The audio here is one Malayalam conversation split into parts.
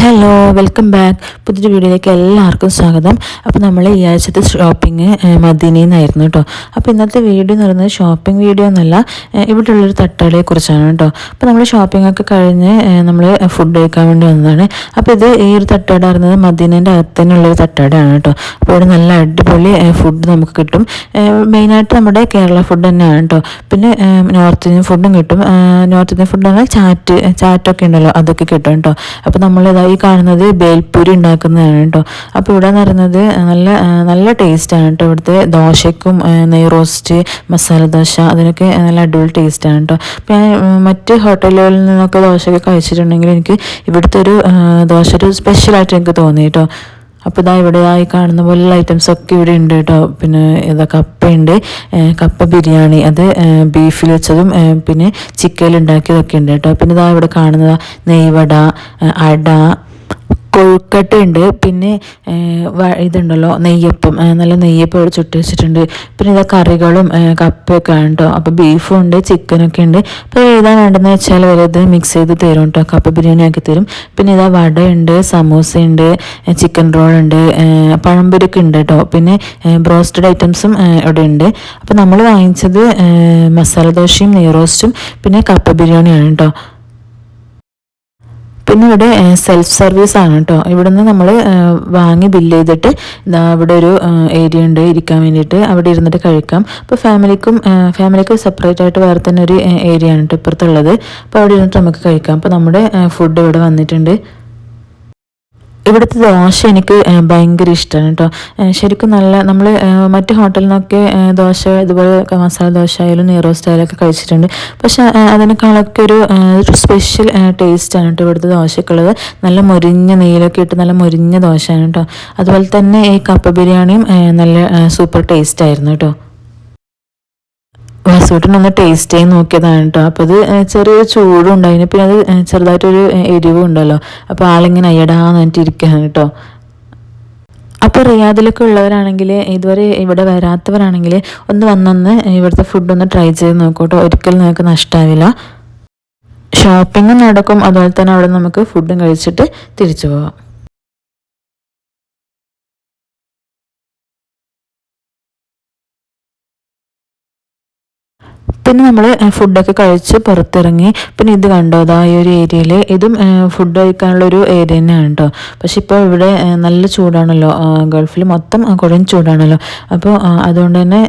Hello, welcome back. പുതിയൊരു വീഡിയോയിലേക്ക് എല്ലാവർക്കും സ്വാഗതം. അപ്പോൾ നമ്മൾ ഈ ആഴ്ചത്തെ ഷോപ്പിംഗ് മദീനയിൽ നിന്നായിരുന്നു കേട്ടോ. അപ്പോൾ ഇന്നത്തെ വീഡിയോ എന്ന് പറയുന്നത് ഷോപ്പിംഗ് വീഡിയോ എന്നല്ല, ഇവിടെയുള്ളൊരു തട്ടുകടയെക്കുറിച്ചാണ് കേട്ടോ. അപ്പോൾ നമ്മൾ ഷോപ്പിംഗ് ഒക്കെ കഴിഞ്ഞ് നമ്മൾ ഫുഡ് കഴിക്കാൻ വേണ്ടി വന്നതാണ്. അപ്പോൾ ഈ ഒരു തട്ടുകട പറയുന്നത് മദീനേൻ്റെ അകത്ത് തന്നെയുള്ളൊരു തട്ടുകടയാണ് കേട്ടോ. അപ്പോൾ ഇവിടെ നല്ല അടിപൊളി ഫുഡ് നമുക്ക് കിട്ടും. മെയിനായിട്ട് നമ്മുടെ കേരള ഫുഡ് തന്നെയാണ് കേട്ടോ. പിന്നെ നോർത്ത് ഇന്ത്യൻ ഫുഡും കിട്ടും. നോർത്ത് ഇന്ത്യൻ ഫുഡ് പറഞ്ഞാൽ ചാറ്റൊക്കെ ഉണ്ടല്ലോ, അതൊക്കെ കിട്ടും കേട്ടോ. അപ്പോൾ നമ്മൾ ഈ കാണുന്നത് ബേൽപൂരി ഉണ്ടാക്കുന്നതാണ് കേട്ടോ. അപ്പോൾ ഇവിടെ എന്ന് പറയുന്നത് നല്ല ടേസ്റ്റാണ് കേട്ടോ. ഇവിടുത്തെ ദോശയ്ക്കും നെയ് റോസ്റ്റ്, മസാല ദോശ, അതിനൊക്കെ നല്ല അടിപൊളി ടേസ്റ്റാണ് കേട്ടോ. അപ്പോൾ ഞാൻ മറ്റ് ഹോട്ടലുകളിൽ നിന്നൊക്കെ ദോശയൊക്കെ കഴിച്ചിട്ടുണ്ടെങ്കിൽ എനിക്ക് ഇവിടുത്തെ ഒരു ദോശ ഒരു സ്പെഷ്യലായിട്ട് എനിക്ക് തോന്നി കേട്ടോ. അപ്പോൾ ഇവിടെ ഈ കാണുന്ന പോലുള്ള ഐറ്റംസ് ഒക്കെ ഇവിടെ ഉണ്ട് കേട്ടോ. പിന്നെ കപ്പയുണ്ട്, കപ്പ ബിരിയാണി, അത് ബീഫിൽ വെച്ചതും പിന്നെ ചിക്കനിൽ ഉണ്ടാക്കിയതൊക്കെ ഉണ്ട് കേട്ടോ. പിന്നെ ഇവിടെ കാണുന്നത് നെയ്വട, അട, കൊഴുക്കട്ടയുണ്ട്. പിന്നെ ഇതുണ്ടല്ലോ നെയ്യപ്പം, നല്ല നെയ്യപ്പം ഇവിടെ ചുട്ട് വെച്ചിട്ടുണ്ട്. പിന്നെ കറികളും കപ്പയൊക്കെ ആണ് കേട്ടോ. അപ്പോൾ ബീഫും ഉണ്ട്, ചിക്കനൊക്കെ ഉണ്ട്. അപ്പോൾ ഏതാ വേണ്ടതെന്ന് വെച്ചാൽ ഇത് മിക്സ് ചെയ്ത് തരും കേട്ടോ. കപ്പ ബിരിയാണി ആക്കി തരും. പിന്നെ വടയുണ്ട്, സമൂസയുണ്ട്, ചിക്കൻ റോളുണ്ട്, പഴംപൊരിയൊക്കെ ഉണ്ട് കേട്ടോ. പിന്നെ ബ്രോസ്റ്റഡ് ഐറ്റംസും ഇവിടെ ഉണ്ട്. അപ്പോൾ നമ്മൾ വാങ്ങിച്ചത് മസാല ദോശയും നെയ് റോസ്റ്റും പിന്നെ കപ്പ ബിരിയാണിയാണ് കേട്ടോ. പിന്നെ ഇവിടെ സെൽഫ് സർവീസ് ആണ് കേട്ടോ. ഇവിടെ നിന്ന് നമ്മൾ വാങ്ങി ബില്ല് ചെയ്തിട്ട് ഇവിടെ ഒരു ഏരിയ ഉണ്ട് ഇരിക്കാൻ വേണ്ടിയിട്ട്, അവിടെ ഇരുന്നിട്ട് കഴിക്കാം. അപ്പോൾ ഫാമിലിക്ക് സെപ്പറേറ്റ് ആയിട്ട് വേറെ തന്നെ ഒരു ഏരിയ ആണ് കേട്ടോ ഇപ്പുറത്തുള്ളത്. അപ്പോൾ അവിടെ ഇരുന്നിട്ട് നമുക്ക് കഴിക്കാം. അപ്പോൾ നമ്മുടെ ഫുഡ് ഇവിടെ വന്നിട്ടുണ്ട്. ഇവിടുത്തെ ദോശ എനിക്ക് ഭയങ്കര ഇഷ്ടമാണ് കേട്ടോ. ശരിക്കും നമ്മൾ മറ്റ് ഹോട്ടലിൽ നിന്നൊക്കെ ദോശ ഇതുപോലെ മസാല ദോശ ആയാലും നെയ് റോസ്റ്റ് ആയാലും ഒക്കെ കഴിച്ചിട്ടുണ്ട്. പക്ഷെ അതിനേക്കാളൊക്കെ ഒരു സ്പെഷ്യൽ ടേസ്റ്റാണ് കേട്ടോ ഇവിടുത്തെ ദോശക്കുള്ളത്. നല്ല മൊരിഞ്ഞ നെയ്യിലൊക്കെ ഇട്ട് നല്ല മൊരിഞ്ഞ ദോശയാണ് കേട്ടോ. അതുപോലെ തന്നെ ഈ കപ്പ ബിരിയാണിയും നല്ല സൂപ്പർ ടേസ്റ്റ് ആയിരുന്നു കേട്ടോ. വാസുവേട്ടനൊന്ന് ടേസ്റ്റ് ചെയ്ത് നോക്കിയതാണ് കേട്ടോ. അപ്പോൾ അത് ചെറിയൊരു ചൂടും ഉണ്ടായിരുന്നു. പിന്നെ അത് ചെറുതായിട്ടൊരു എരിവും ഉണ്ടല്ലോ. അപ്പോൾ ആളിങ്ങനെ അയ്യടാന്ന് പറഞ്ഞിട്ട് ഇരിക്കുകയാണ് കേട്ടോ. അപ്പോൾ റിയാദിലൊക്കെ ഉള്ളവരാണെങ്കിൽ, ഇതുവരെ ഇവിടെ വരാത്തവരാണെങ്കിൽ ഒന്ന് വന്നൊന്ന് ഇവിടുത്തെ ഫുഡൊന്ന് ട്രൈ ചെയ്ത് നോക്കൂട്ടോ. ഒരിക്കലും നിങ്ങൾക്ക് നഷ്ടമാവില്ല. ഷോപ്പിങ്ങും നടക്കും, അതുപോലെ തന്നെ അവിടെ നമുക്ക് ഫുഡും കഴിച്ചിട്ട് തിരിച്ചു പോകാം. പിന്നെ നമ്മൾ ഫുഡൊക്കെ കഴിച്ച് പുറത്തിറങ്ങി. പിന്നെ ഇത് കണ്ടോ, ഈ ഒരു ഏരിയയിൽ ഇതും ഫുഡ് കഴിക്കാനുള്ളൊരു ഏരിയ തന്നെയാണ് കേട്ടോ. പക്ഷെ ഇപ്പോൾ ഇവിടെ നല്ല ചൂടാണല്ലോ, ഗൾഫിൽ മൊത്തം കൊടും ചൂടാണല്ലോ. അപ്പോൾ അതുകൊണ്ട് തന്നെ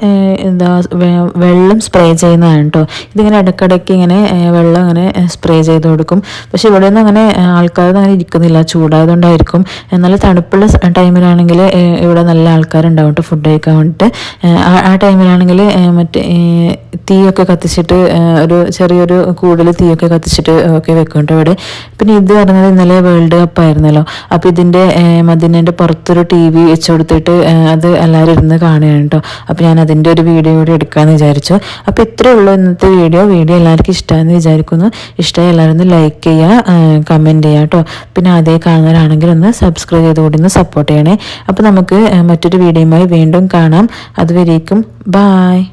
വെള്ളം സ്പ്രേ ചെയ്യുന്നതാണ് കേട്ടോ. ഇതിങ്ങനെ ഇടയ്ക്കിടയ്ക്ക് ഇങ്ങനെ വെള്ളം ഇങ്ങനെ സ്പ്രേ ചെയ്ത് കൊടുക്കും. പക്ഷെ ഇവിടെ ഒന്നും അങ്ങനെ ആൾക്കാരൊന്നും അങ്ങനെ ഇരിക്കുന്നില്ല, ചൂടായതുകൊണ്ടായിരിക്കും. നല്ല തണുപ്പുള്ള ടൈമിലാണെങ്കിൽ ഇവിടെ നല്ല ആൾക്കാരുണ്ടാവും കേട്ടോ ഫുഡ് കഴിക്കാൻ വേണ്ടിയിട്ട്. ആ ടൈമിലാണെങ്കിൽ മറ്റേ തീയൊക്കെ കത്തിച്ചിട്ട് ഒരു ചെറിയൊരു കൂടുതൽ തീയൊക്കെ കത്തിച്ചിട്ട് ഒക്കെ വെക്കും കേട്ടോ ഇവിടെ. പിന്നെ ഇത് പറഞ്ഞത് ഇന്നലെ വേൾഡ് കപ്പ് ആയിരുന്നല്ലോ. അപ്പോൾ ഇതിൻ്റെ മദീനേൻ്റെ പുറത്തൊരു TV വെച്ച് കൊടുത്തിട്ട് അത് എല്ലാവരും ഇരുന്ന് കാണുകയാണ് കേട്ടോ. അപ്പോൾ ഞാൻ അതിൻ്റെ ഒരു വീഡിയോ കൂടി എടുക്കാമെന്ന് വിചാരിച്ചു. അപ്പോൾ ഇത്രയേ ഉള്ളൂ ഇന്നത്തെ വീഡിയോ എല്ലാവർക്കും ഇഷ്ടമായെന്ന് വിചാരിക്കുന്നു. ഇഷ്ടമായി എല്ലാവരും ഒന്ന് ലൈക്ക് ചെയ്യുക, കമൻറ്റ് ചെയ്യുക കേട്ടോ. പിന്നെ അതേ കാണുന്നവരാണെങ്കിൽ ഒന്ന് സബ്സ്ക്രൈബ് ചെയ്തുകൂടി ഒന്ന് സപ്പോർട്ട് ചെയ്യണേ. അപ്പോൾ നമുക്ക് മറ്റൊരു വീഡിയോയുമായി വീണ്ടും കാണാം. അതുവരേക്കും ബായ്.